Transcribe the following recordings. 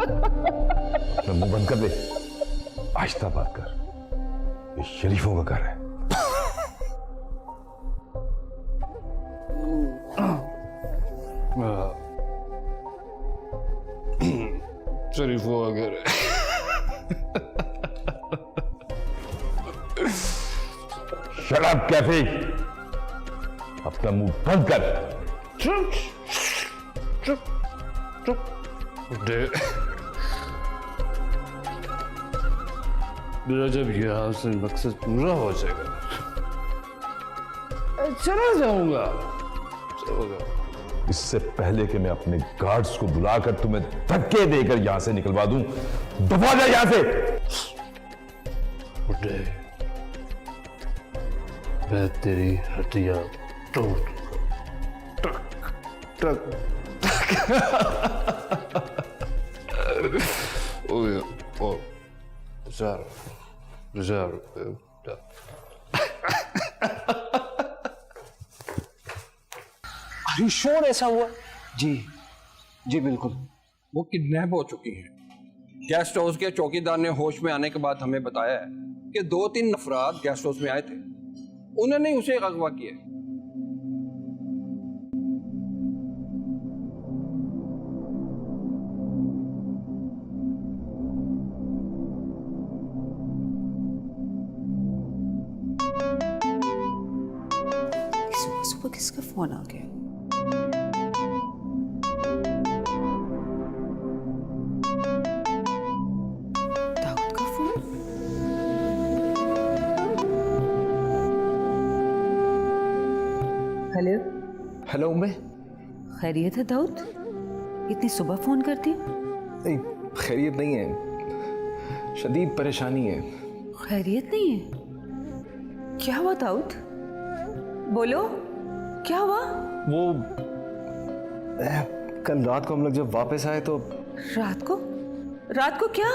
अपना मुंह बंद कर दे, आहिस्ता बात कर, ये शरीफों का घर है। शरीफों का घर है। शट अप कैफे, अपना मुंह बंद कर। चुप चुप चुप। मेरा जब यहाँ से मकसद पूरा हो जाएगा चला जाऊंगा। इससे पहले कि मैं अपने गार्ड्स को बुलाकर तुम्हें धक्के देकर यहां से निकलवा दूं, दफा जा यहां से। बुड्ढे, मैं तेरी हड्डियां तोड़ टक टक टक। ओ या, ओ 1000 रुपए। श्योर ऐसा हुआ? जी जी बिल्कुल। वो किडनैप हो चुकी हैं। गेस्ट हाउस के चौकीदार ने होश में आने के बाद हमें बताया है कि 2-3 अफराद गेस्ट हाउस में आए थे, उन्होंने उसे अगवा किया। सुबह किसका फोन आ गया? दाऊद का फोन? हेलो हेलो उम्मे। खैरियत है दाऊद? इतनी सुबह फोन करती है? नहीं, खैरियत नहीं है, शदीद परेशानी है। खैरियत नहीं है? क्या हुआ दाऊद? बोलो, क्या हुआ? वो कल रात को हम लोग जब वापस आए तो रात को? रात को क्या?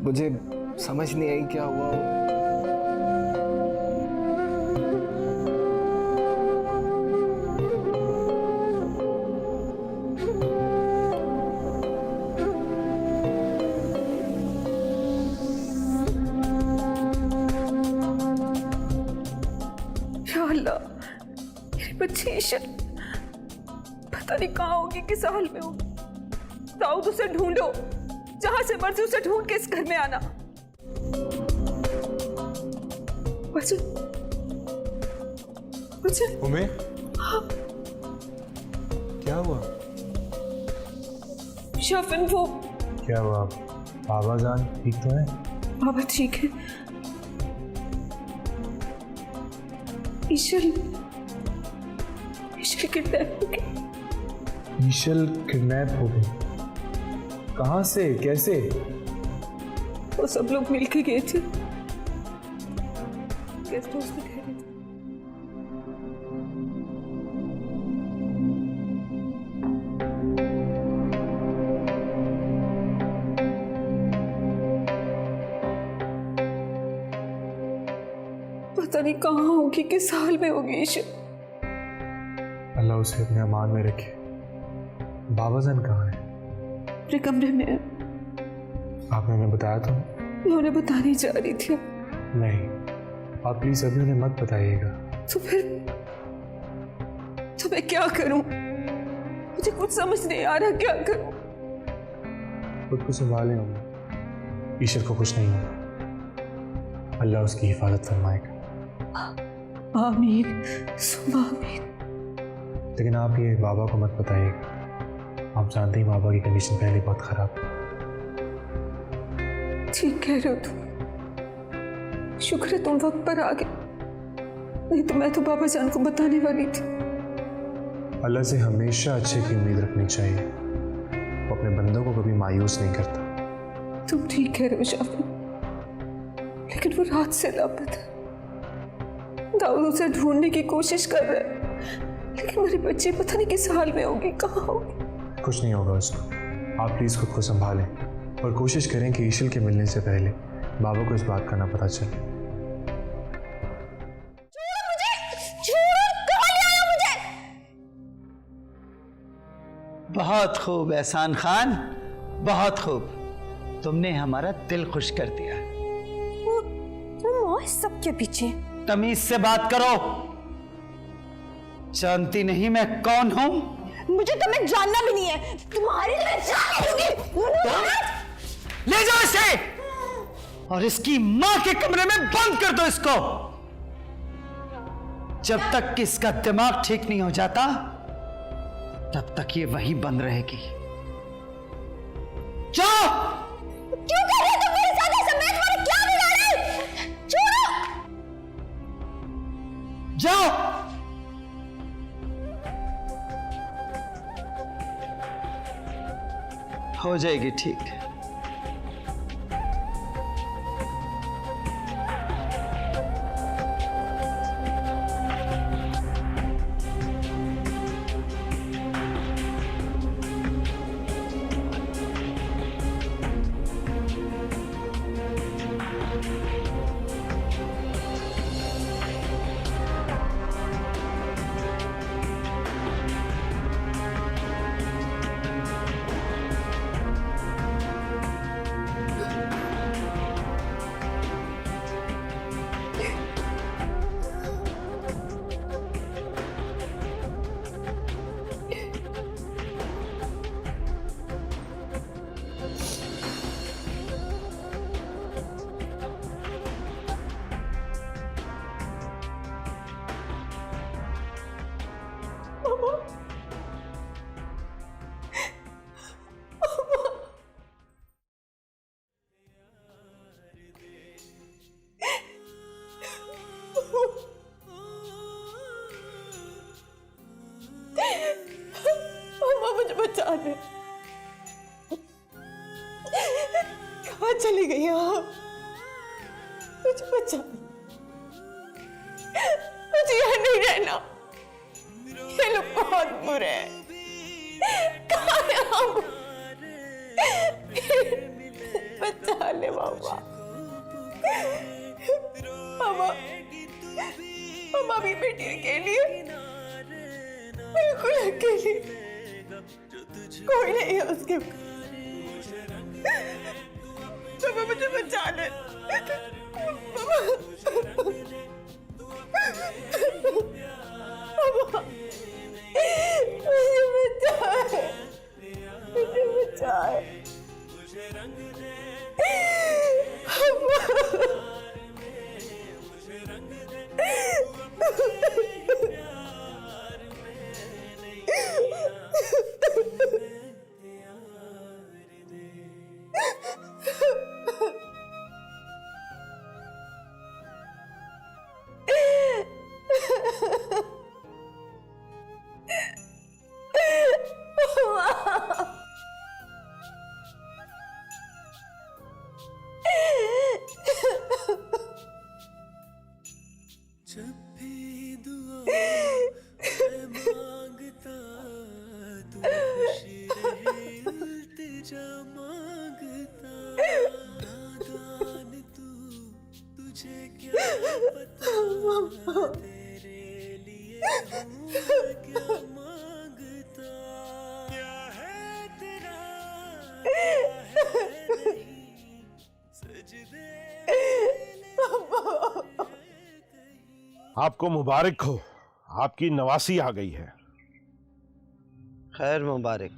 मुझे समझ नहीं आई क्या हुआ। या अल्लाह, मेरी बच्ची ईशर पता नहीं कहाँ होगी, किस हाल में होगी। दाऊद, उसे ढूंढो, जहां से मर्जी उसे ढूंढ के इस घर में आना। बच्चे, बच्चे। उम्मे, हाँ। क्या हुआ? शफन, वो क्या हुआ? बाबा जान ठीक तो है? बाबा ठीक है। ईशल किडनैप हो गई। ईशल किडनैप हो गई? कहाँ से, कैसे? वो सब लोग मिलके गए थे, गेस्ट हाउस में ठहरे थे। पता नहीं कहाँ होगी, किस हाल में होगी ईशल। अल्लाह उसे अपने अमान में रखे। बाबा जान कहाँ है? अपने कमरे में है। आपने उन्हें बताया तो? मैं उन्हें बताने जा रही थी। नहीं, आप प्लीज अभी उन्हें मत बताइएगा। तो फिर तो मैं क्या करूं? मुझे कुछ समझ नहीं आ रहा, क्या करूं? खुद को संभालें उम्मे, ईश्वर को कुछ नहीं होगा, अल्लाह उसकी हिफाजत फरमाएगा। आमीन, सुबह आमीन। लेकिन आप ये बाबा को मत बताइएगा, आप जानते ही बाबा की कंडीशन पहले बहुत खराब है। ठीक कह रहे हो तुम, शुक्र है तुम वक्त पर आ गए, नहीं तो मैं तो बाबा जान को बताने वाली थी। अल्लाह से हमेशा अच्छे की उम्मीद रखनी चाहिए, वो अपने बंदों को कभी मायूस नहीं करता। तुम ठीक कह रहे हो शाफी, लेकिन वो रात से लापता है। दाऊद उसे ढूंढने की कोशिश कर रहा है, लेकिन मेरी बच्ची पता नहीं किस हाल में होगी, कहाँ होगी। कुछ नहीं होगा उसको, आप प्लीज़ खुद को संभालें और कोशिश करें कि ईशल के मिलने से पहले बाबा को इस बात का ना पता चले। बहुत खूब एहसान खान, बहुत खूब, तुमने हमारा दिल खुश कर दिया। वो इस सब के पीछे। तमीज से बात करो। जानती नहीं मैं कौन हूं? मुझे तुम्हें जानना भी नहीं है। तुम्हारी तो मैं जान लूंगी। ले जाओ इसे और इसकी मां के कमरे में बंद कर दो इसको। जब तक कि इसका दिमाग ठीक नहीं हो जाता तब तक ये वहीं बंद रहेगी। जाओ। क्यों कर रहे तुम मेरे साथ ऐसा? मैं तुम्हारा क्या बिगाड़ा? छोड़ो। जाओ। हो जाएगी ठीक। मुझे बचा ले। कहाँ चली गई आप? मुझे बचा ले। मुझे यहाँ नहीं रहना। ये लोग बहुत बुरे हैं। कहाँ है आप? बचा ले बाबा। मामा भी बेटी अकेली है, बिल्कुल अकेली। कोई नहीं है उसके। बाबा मुझे बचा ले। बाबा मुझे बचाए, मुझे बचाए। आपको मुबारक हो, आपकी नवासी आ गई है। खैर मुबारक,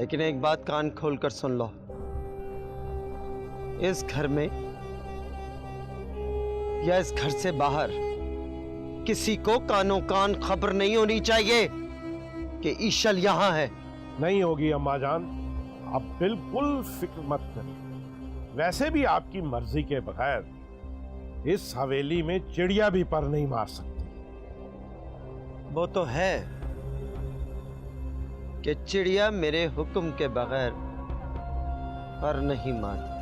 लेकिन एक बात कान खोलकर सुन लो। इस घर में या इस घर से बाहर किसी को कानों कान खबर नहीं होनी चाहिए कि ईशल यहां है। नहीं होगी अम्मा जान, आप बिल्कुल फिक्र मत करिए। वैसे भी आपकी मर्जी के बगैर इस हवेली में चिड़िया भी पर नहीं मार सकती। वो तो है कि चिड़िया मेरे हुक्म के बगैर पर नहीं मारती।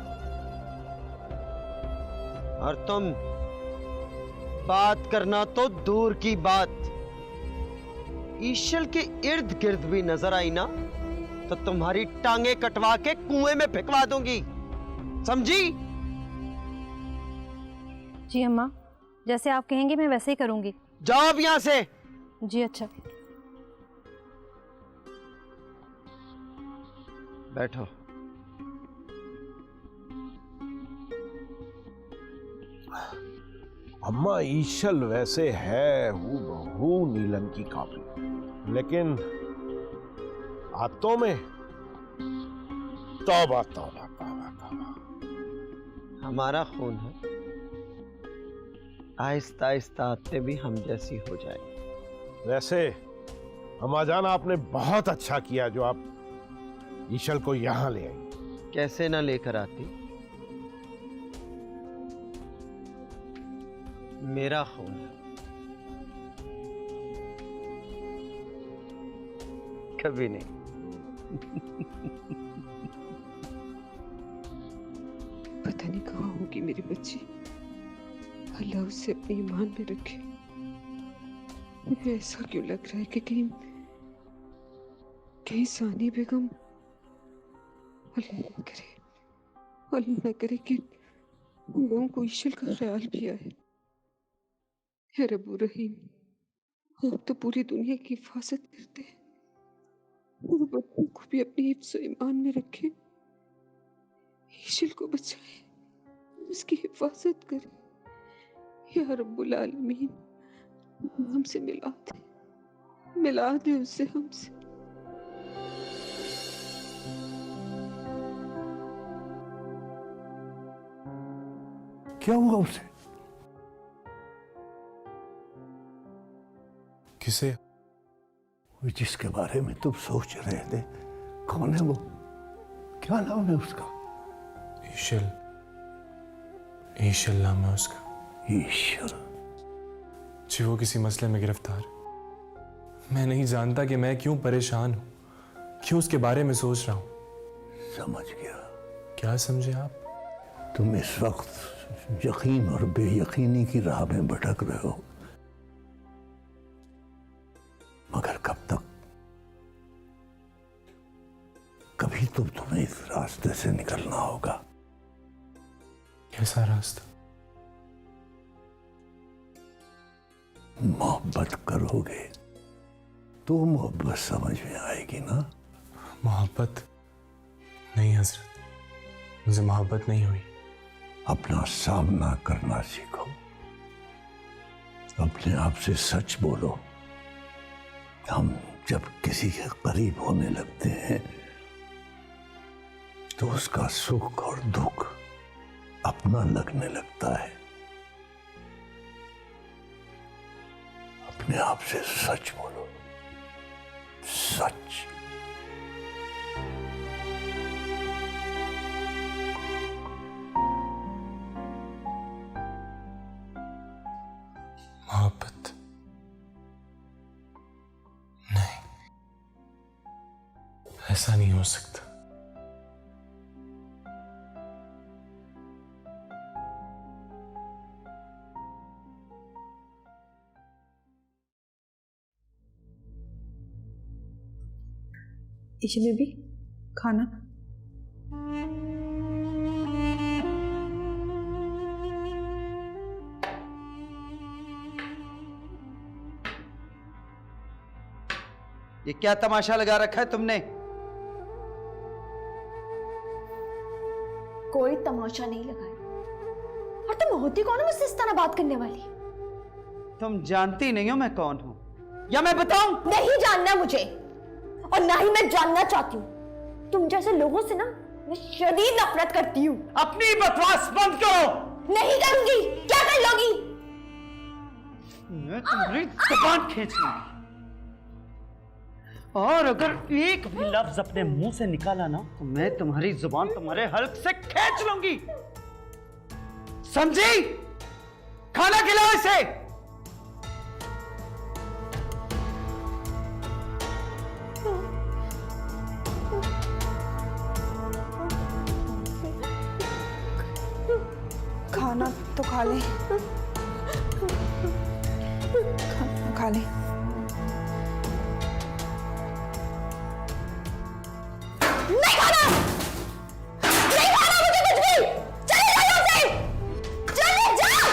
और तुम बात करना तो दूर की बात, ईशल के इर्द गिर्द भी नजर आई ना तो तुम्हारी टांगे कटवा के कुएं में फेंकवा दूंगी, समझी? जी अम्मा, जैसे आप कहेंगे मैं वैसे ही करूंगी। जाओ अब यहां से। जी अच्छा। बैठो। अम्मा, ईशल वैसे है हूबहू नीलम की कॉपी, लेकिन बातों में तौबा तौबा तौबा तौबा। हमारा खून है, आहिस्ता आहिस्ता आते भी हम जैसी हो जाए। वैसे अम्मा जान, आपने बहुत अच्छा किया जो आप ईशल को यहां ले आई। कैसे ना लेकर आती, मेरा खून है, कभी नहीं। पता नहीं कहाँ होगी मेरी बच्ची, अल्लाह उसे अपनी ईमान में रखे। मुझे ऐसा क्यों लग रहा है कि कहीं सानी बेगम, अल्लाह न करे कि उन लोगों को ईशल का ख्याल भी आए। हे रब्बुर रहीम, आप तो पूरी दुनिया की हिफाजत करते हैं, वो बच्चों को भी अपनी हिफ्ज़ ईमान में रखे, ईशल को बचाए, उसकी हिफाजत करे। या रब्बुल आलमीन, हमसे मिला दे उससे हमसे। क्या हुआ उसे? किसे? वो जिसके बारे में तुम सोच रहे थे, कौन है वो? क्या नाम है उसका? ईशल। ईशल नाम है उसका। ईशल? जी, वो किसी मसले में गिरफ्तार। मैं नहीं जानता कि मैं क्यों परेशान हूं, क्यों उसके बारे में सोच रहा हूं। समझ गया। क्या समझे आप? तुम इस वक्त यकीन और बेयकीनी की राह में भटक रहे हो, मगर कब तक? कभी तो तुम्हें इस रास्ते से निकलना होगा। कैसा रास्ता? मोहब्बत करोगे तो मोहब्बत समझ में आएगी ना? मोहब्बत नहीं हजरत, मुझे मोहब्बत नहीं हुई। अपना सामना करना सीखो, अपने आप से सच बोलो। हम जब किसी के करीब होने लगते हैं तो उसका सुख और दुख अपना लगने लगता है। अपने आप से सच बोलो, सच। मोहब्बत नहीं, ऐसा नहीं हो सकता। ईशल बेबी, खाना। ये क्या तमाशा लगा रखा है तुमने? कोई तमाशा नहीं लगाया। और तुम होती कौन हो मुझसे इस तरह बात करने वाली? तुम जानती नहीं हो मैं कौन हूं, या मैं बताऊं? नहीं जानना मुझे, और ना ही मैं जानना चाहती हूँ। तुम जैसे लोगों से ना मैं शदीद नफरत करती हूँ। अपनी बकवास बंद करो। नहीं करूंगी। क्या कर लोगी? मैं तुम्हारी जुबान खींच लूंगी, और अगर एक भी लफ्ज अपने मुंह से निकाला ना तो मैं तुम्हारी जुबान तुम्हारे हल्क से खींच लूंगी। समझी? खाना खिलाओ इसे। खाना तो खा ले, खा ले। नहीं खाना, नहीं खाना मुझे कुछ भी। चले जाओ यहाँ से, चले जाओ।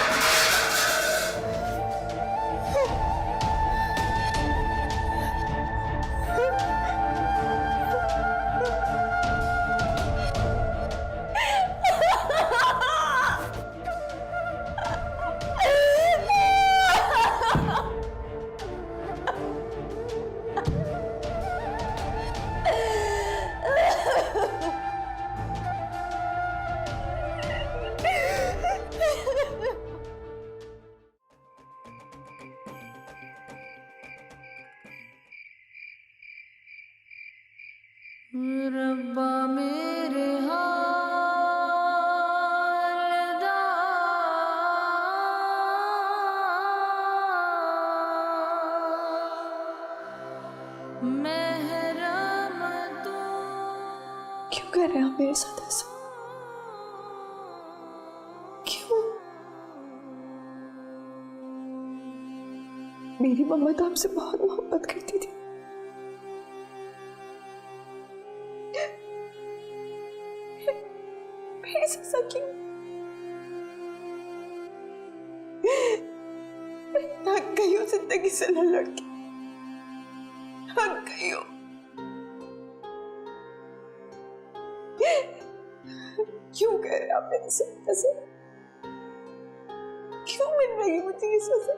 रहे हैं आप मेरे साथ ऐसा? क्यों? मेरी मम्मा तो आपसे बहुत मोहब्बत करती थी। मेरे से ऐसा क्यों? थक गई हूँ जिंदगी से लड़ लड़ के, थक गई हूँ। क्यों कह रहे आप मेरे साथ ऐसे? क्यों मिल रही है मुझे ये सजा?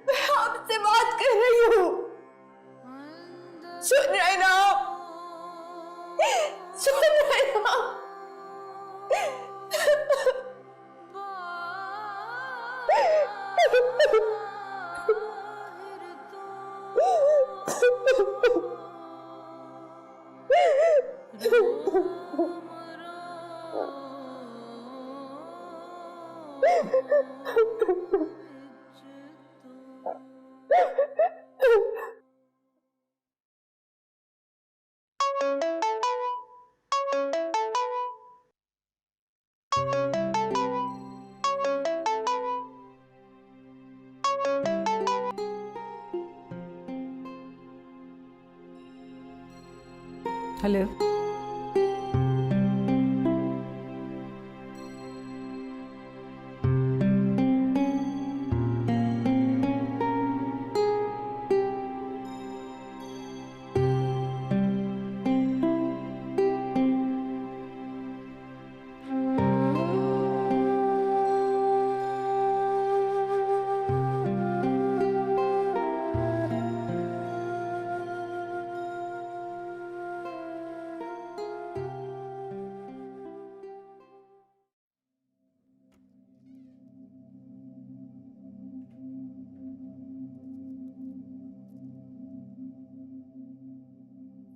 मैं आपसे बात कर रही हूँ, सुन रहे ना आप? सुन रहे ना आप? हेलो,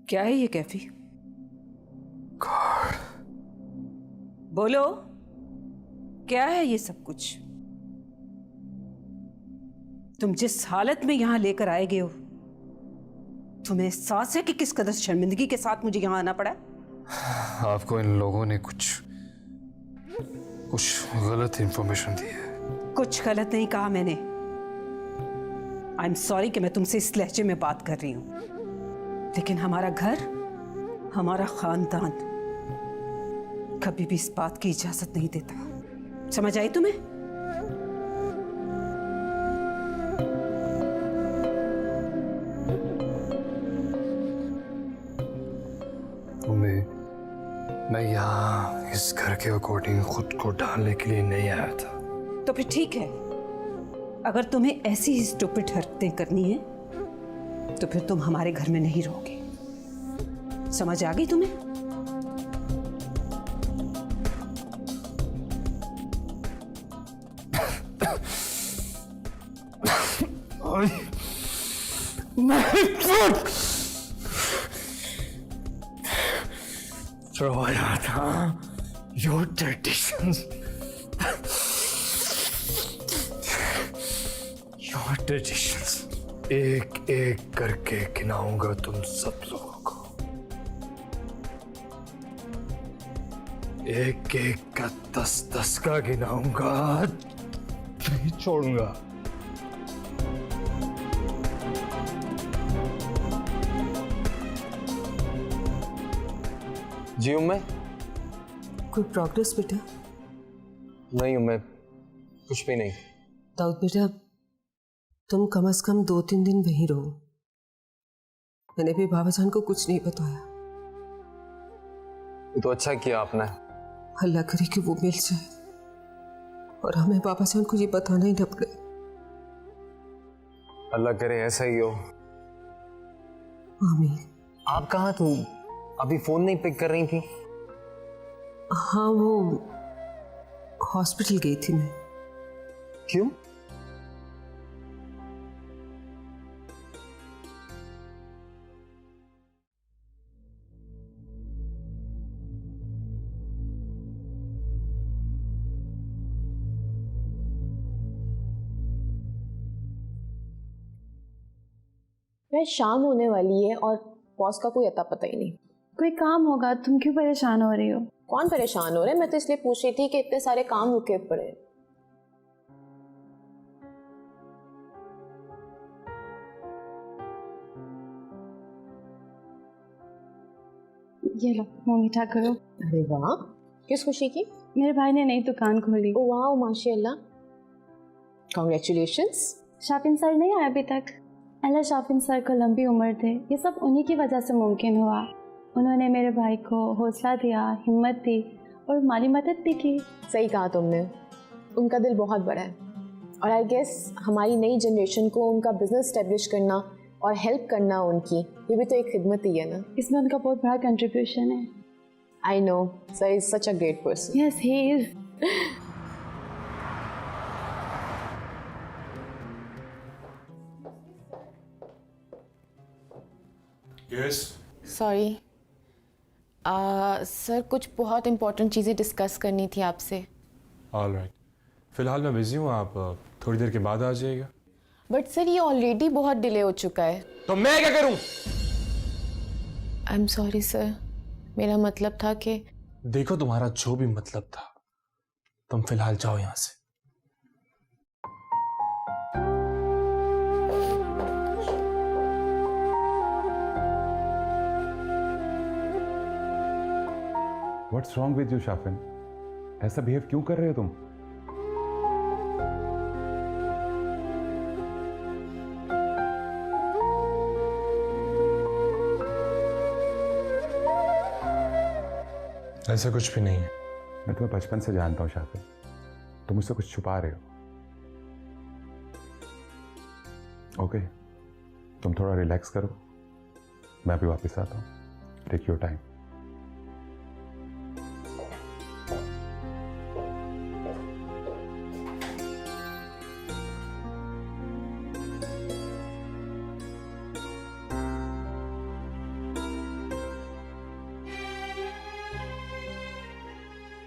क्या है ये कैफी? बोलो, क्या है ये सब कुछ? तुम जिस हालत में यहां लेकर आए गए हो, तुम्हें एहसास है कि किस कदर शर्मिंदगी के साथ मुझे यहां आना पड़ा? आपको इन लोगों ने कुछ गलत इंफॉर्मेशन दी है। कुछ गलत नहीं कहा मैंने। आई एम सॉरी कि मैं तुमसे इस लहजे में बात कर रही हूं, लेकिन हमारा घर, हमारा खानदान कभी भी इस बात की इजाजत नहीं देता। समझ आई तुम्हें? मैं यहाँ इस घर के अकॉर्डिंग खुद को ढालने के लिए नहीं आया था। तो फिर ठीक है, अगर तुम्हें ऐसी ही स्टूपिड हरकतें करनी है तो फिर तुम हमारे घर में नहीं रहोगे। समझ आ गई तुम्हें? रोया था your traditions, your traditions। एक एक करके गिनाऊंगा तुम सब लोगों को, एक एक का 10-10 का गिनाऊंगा, नहीं छोड़ूंगा। जी हूँ मैं। कोई प्रोग्रेस बेटा? नहीं हूँ मैं, कुछ भी नहीं। दाऊद बेटा, तुम कम से कम 2-3 दिन वहीं रहो। मैंने भी बाबा जान को कुछ नहीं बताया। ये तो अच्छा किया आपने। अल्लाह करे कि वो मिल जाए और हमें बाबा जान को ये बताना ही न पड़े। अल्लाह करे ऐसा ही हो। आमीन। आप कहाँ थी? अभी फोन नहीं पिक कर रही थी? हाँ, वो हॉस्पिटल गई थी मैं। क्यों? शाम होने वाली है और बॉस का कोई अता पता ही नहीं। कोई काम होगा, तुम क्यों परेशान हो रही हो? कौन परेशान हो रहा है? मैं तो इसलिए पूछ रही थी कि इतने सारे काम रुके पड़े। ये लो, मुंह मीठा करो। अरे वाह, किस खुशी की? मेरे भाई ने नई दुकान खोली। ओ वाह, माशाल्लाह, कांग्रेचुलेशंस। शॉपिंग सर नहीं आया अभी तक। अल्लाह शॉपिंग सर को लंबी उम्र दे, ये सब उन्हीं की वजह से मुमकिन हुआ। उन्होंने मेरे भाई को हौसला दिया, हिम्मत दी और माली मदद भी की। सही कहा तुमने, उनका दिल बहुत बड़ा है और आई गेस हमारी नई जनरेशन को उनका बिजनेस स्टैब्लिश करना और हेल्प करना उनकी, ये भी तो एक खिदमत ही है ना। इसमें उनका बहुत बड़ा कंट्रीब्यूशन है। I know, sir is such a great person. Yes he is. Yes sorry sir, कुछ बहुत इंपॉर्टेंट चीज़ें डिस्कस करनी थी आपसे। ऑलराइट, फिलहाल मैं बिजी हूँ, आप थोड़ी देर के बाद आ जाइएगा। बट सर ये ऑलरेडी बहुत डिले हो चुका है। तो मैं क्या करूं? आई एम सॉरी सर, मेरा मतलब था कि देखो, तुम्हारा जो भी मतलब था, तुम फिलहाल जाओ यहां से। What's wrong with you Shafin? ऐसा बिहेव क्यों कर रहे हो तुम? ऐसा कुछ भी नहीं है। मैं तुम्हें बचपन से जानता हूं शाफिन, तुम मुझसे कुछ छुपा रहे हो। ओके, तुम थोड़ा रिलैक्स करो, मैं अभी वापस आता हूं। Take your time.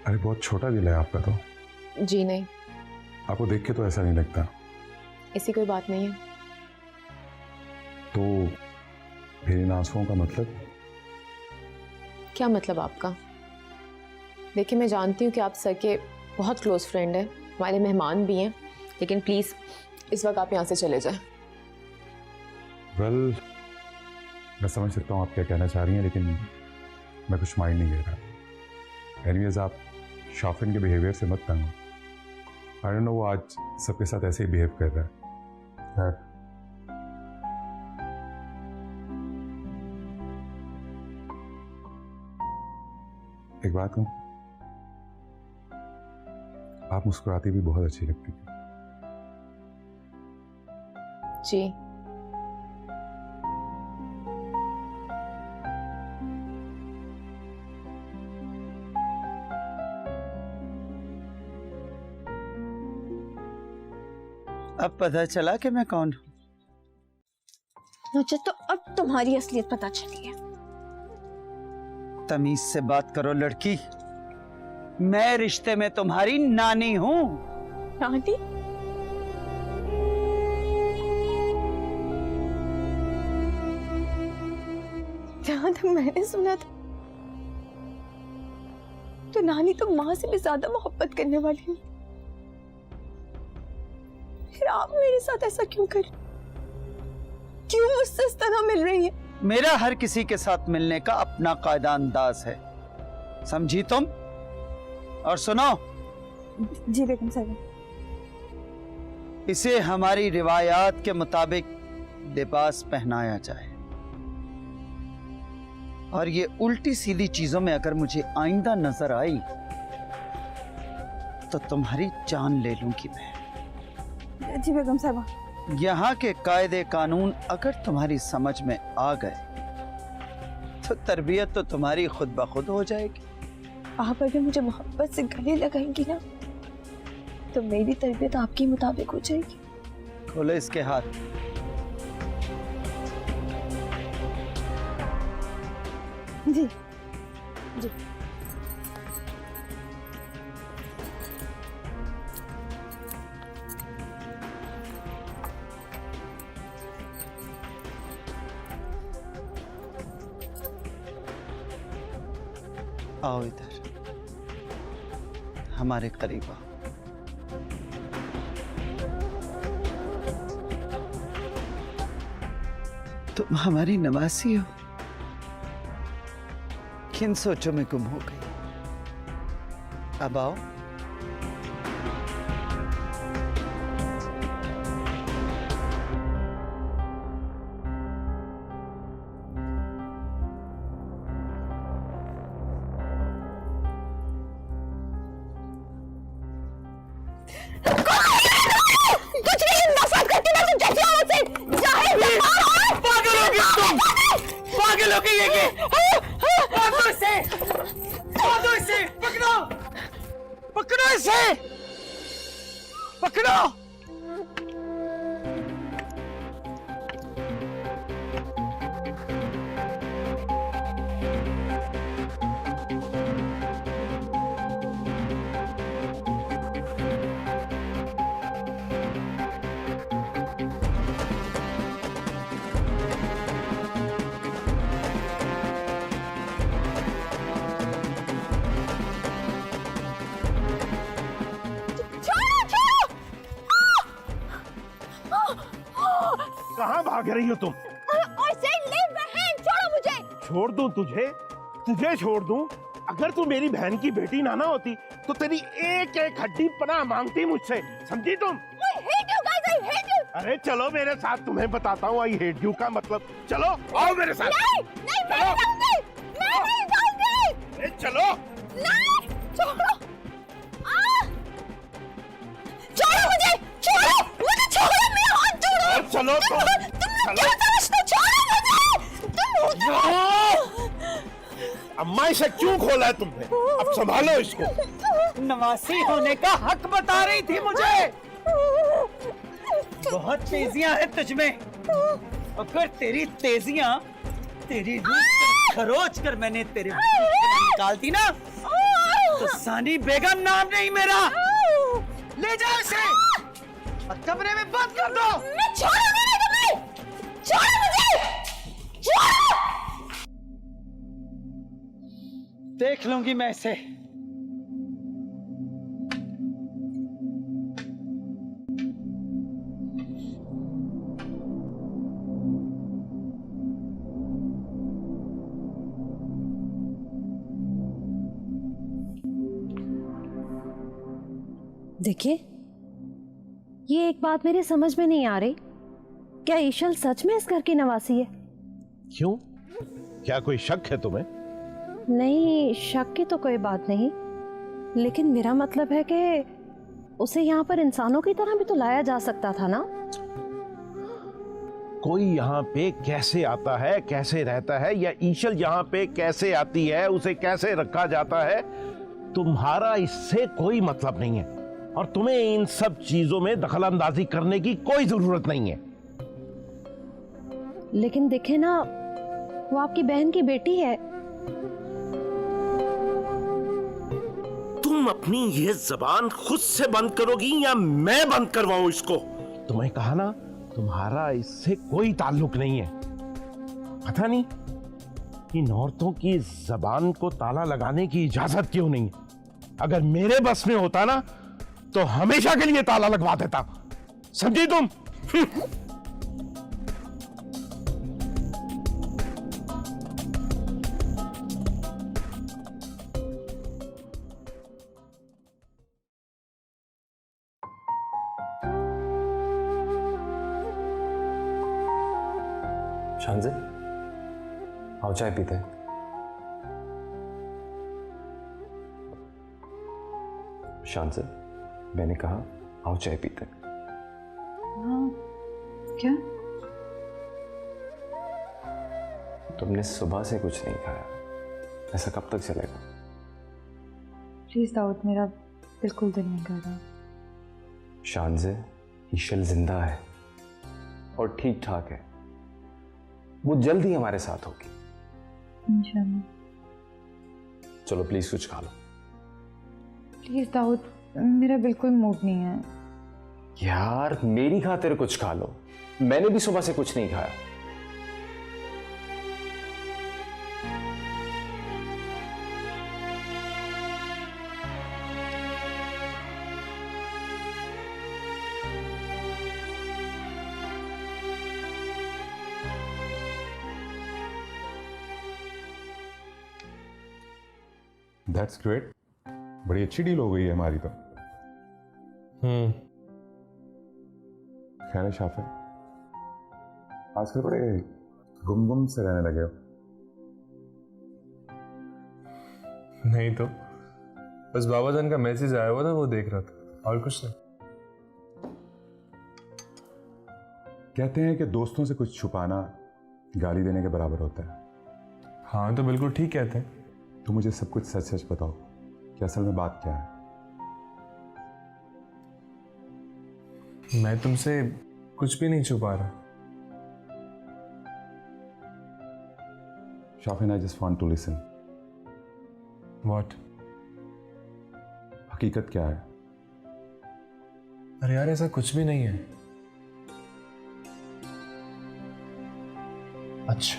अरे बहुत छोटा दिल है आपका तो। जी नहीं, आपको देख के तो ऐसा नहीं लगता। ऐसी कोई बात नहीं है। तो फिर इन आंसुओं का मतलब? क्या मतलब आपका? देखिए, मैं जानती हूँ कि आप सर के बहुत क्लोज फ्रेंड हैं, हमारे मेहमान भी हैं, लेकिन प्लीज़ इस वक्त आप यहाँ से चले जाएं। वेल, मैं समझ सकता हूँ आप क्या कहना चाह रही हैं, लेकिन मैं कुछ माइंड नहीं ले रहा। एनीवेज, आप शाफिन के बिहेवियर से मत तंग हो। आई डोंट नो, वो आज सबके साथ ऐसे ही बिहेव कर रहा है। एक बात कहूं, आप मुस्कुराती भी बहुत अच्छी लगती है। जी, अब पता चला कि मैं कौन हूं। मुझे तो अब तुम्हारी असलियत पता चली है। तमीज से बात करो लड़की, मैं रिश्ते में तुम्हारी नानी हूं। नानी? जहां तक मैंने सुना था तो नानी तो माँ से भी ज्यादा मोहब्बत करने वाली है। फिर आप मेरे साथ ऐसा क्यों कर, क्यों मुझसे इस तरह मिल रही है? मेरा हर किसी के साथ मिलने का अपना कायदा अंदाज है, समझी तुम? और सुनो। जी बेगम साहब। इसे हमारी रिवायात के मुताबिक लिबास पहनाया जाए, और ये उल्टी सीधी चीजों में अगर मुझे आइंदा नजर आई तो तुम्हारी जान ले लूंगी मैं। जी बेगम साहब। यहाँ के कायदे कानून अगर तुम्हारी समझ में आ गए तो तरबियत तो तुम्हारी खुद ब खुद हो जाएगी। आप अगर मुझे मोहब्बत से गले लगाएंगी ना तो मेरी तरबियत आपके मुताबिक हो जाएगी। खोलो इसके हाथ। जी जी। आओ इधर, हमारे करीब आओ। तुम हमारी नवासी हो, किन सोचों में गुम हो गई। अब आओ। पागल हो गई है क्या? पकड़ो इसे, पकड़ो इसे, पकड़ो, पकड़ो इसे, पकड़ो। कहाँ भाग रही हो तुम? छोड़ो मुझे। छोड़ दूं तुझे? तुझे छोड़ दूं? अगर तू मेरी बहन की बेटी ना होती तो तेरी एक एक हड्डी पनाह मांगती मुझसे, समझी तुम? I hate you guys, I hate you। अरे चलो मेरे साथ, तुम्हें बताता हूँ आई हेट यू का मतलब। चलो आओ मेरे साथ। नहीं, मैं नहीं जाऊंगी, मैं नहीं जाऊंगी। अरे चलो। नहीं, छोड़ो, छोड़ो मुझे, छोड़ो, मेरा हाथ छोड़ो। चलो तुम क्या समझते हो? छोड़ो मुझे, अम्मा इसे क्यों खोला है तुमने? अब संभालो इसको। नवासी होने का हक बता रही थी मुझे। बहुत तेजियां हैं तुझमें। अगर तेरी तेजियां तेरी रूह खरोच कर मैंने तेरे निकालती ना, तो सानी बेगम नाम नहीं मेरा। ले जाओ इसे और कमरे में बंद कर दो। मैं छोड़ूंगी नहीं तुम्हें, छोड़ो मुझे, छोड़ो। देख लूंगी मैं इसे। देखिए, ये एक बात मेरी समझ में नहीं आ रही, क्या ईशल सच में इस घर की नवासी है? क्यों? क्या कोई शक है तुम्हें? नहीं, शक की तो कोई बात नहीं, लेकिन मेरा मतलब है कि उसे यहाँ पर इंसानों की तरह भी तो लाया जा सकता था ना। कोई यहाँ पे कैसे आता है, कैसे रहता है, या ईशल यहाँ पे कैसे आती है, उसे कैसे रखा जाता है, तुम्हारा इससे कोई मतलब नहीं है और तुम्हें इन सब चीजों में दखलंदाजी करने की कोई जरूरत नहीं है। लेकिन देखे ना, वो आपकी बहन की बेटी है। तुम अपनी ये जबान खुद से बंद करोगी या मैं बंद करवाऊं इसको? तुम्हें कहा ना, तुम्हारा इससे कोई ताल्लुक नहीं है। पता नहीं इन औरतों की जबान को ताला लगाने की इजाजत क्यों नहीं? अगर मेरे बस में होता ना तो हमेशा के लिए ताला लगवा देता, समझी तुम? शांजे, आओ चाय पीते हैं। शांजे, मैंने कहा आओ चाय पीते हैं। हाँ, क्या? तुमने सुबह से कुछ नहीं खाया, ऐसा कब तक चलेगा? प्लीज दाऊद, मेरा बिल्कुल दिल नहीं कर रहा। शांजे, ईशल जिंदा है और ठीक ठाक है, वो जल्द ही हमारे साथ होगी। इंशाल्लाह। चलो प्लीज कुछ खा लो। प्लीज दाऊद, मेरा बिल्कुल मूड नहीं है। यार मेरी खातिर कुछ खा लो, मैंने भी सुबह से कुछ नहीं खाया। दैट्स ग्रेट, बड़ी अच्छी डील हो गई है हमारी तो। खैर है शाफिन, आजकल बड़े गुम से रहने लगे हो। नहीं तो बस बाबा जान का मैसेज आया हुआ था, वो देख रहा था, और कुछ नहीं। कहते हैं कि दोस्तों से कुछ छुपाना गाली देने के बराबर होता है। हाँ तो बिल्कुल ठीक कहते हैं। तो मुझे सब कुछ सच सच बताओ कि असल में बात क्या है। मैं तुमसे कुछ भी नहीं छुपा रहा। Shafin, I just want to listen. What? हकीकत क्या है? अरे यार ऐसा कुछ भी नहीं है। अच्छा,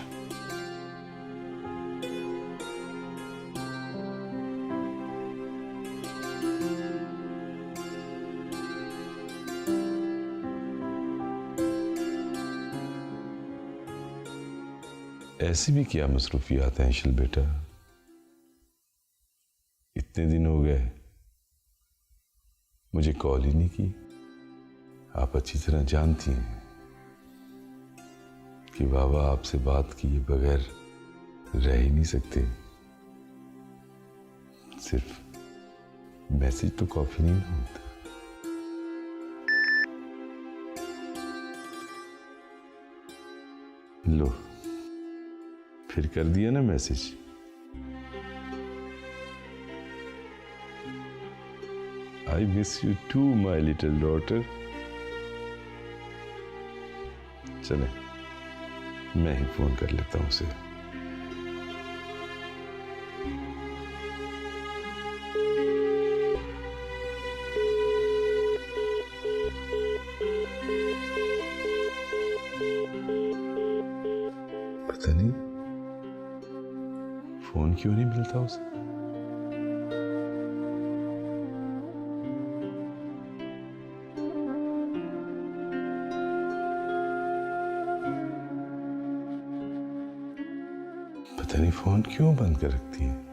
ऐसी भी क्या मसरूफियात हैं शिल बेटा? इतने दिन हो गए मुझे कॉल ही नहीं की। आप अच्छी तरह जानती हैं कि बाबा आपसे बात किए बगैर रह ही नहीं सकते। सिर्फ मैसेज तो काफी नहीं होता। लो, फिर कर दिया ना message. I miss you to my little daughter. चले, मैं ही फोन कर लेता हूं उसे। पता नहीं फोन क्यों नहीं मिलता उसे। पता नहीं फोन क्यों बंद कर रखती है।